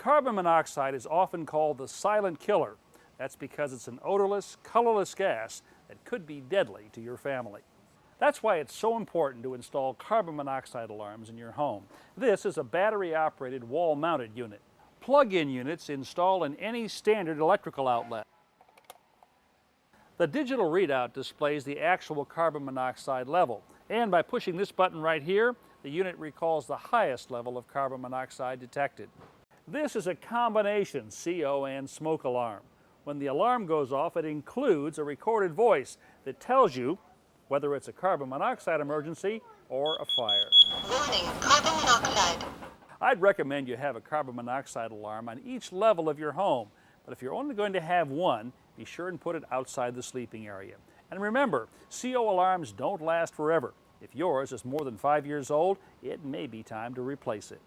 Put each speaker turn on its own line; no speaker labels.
Carbon monoxide is often called the silent killer. That's because it's an odorless, colorless gas that could be deadly to your family. That's why it's so important to install carbon monoxide alarms in your home. This is a battery-operated wall-mounted unit. Plug-in units install in any standard electrical outlet. The digital readout displays the actual carbon monoxide level, and by pushing this button right here, the unit recalls the highest level of carbon monoxide detected. This is a combination CO and smoke alarm. When the alarm goes off, it includes a recorded voice that tells you whether it's a carbon monoxide emergency or a fire.
Warning, carbon monoxide.
I'd recommend you have a carbon monoxide alarm on each level of your home, but if you're only going to have one, be sure and put it outside the sleeping area. And remember, CO alarms don't last forever. If yours is more than 5 years old, it may be time to replace it.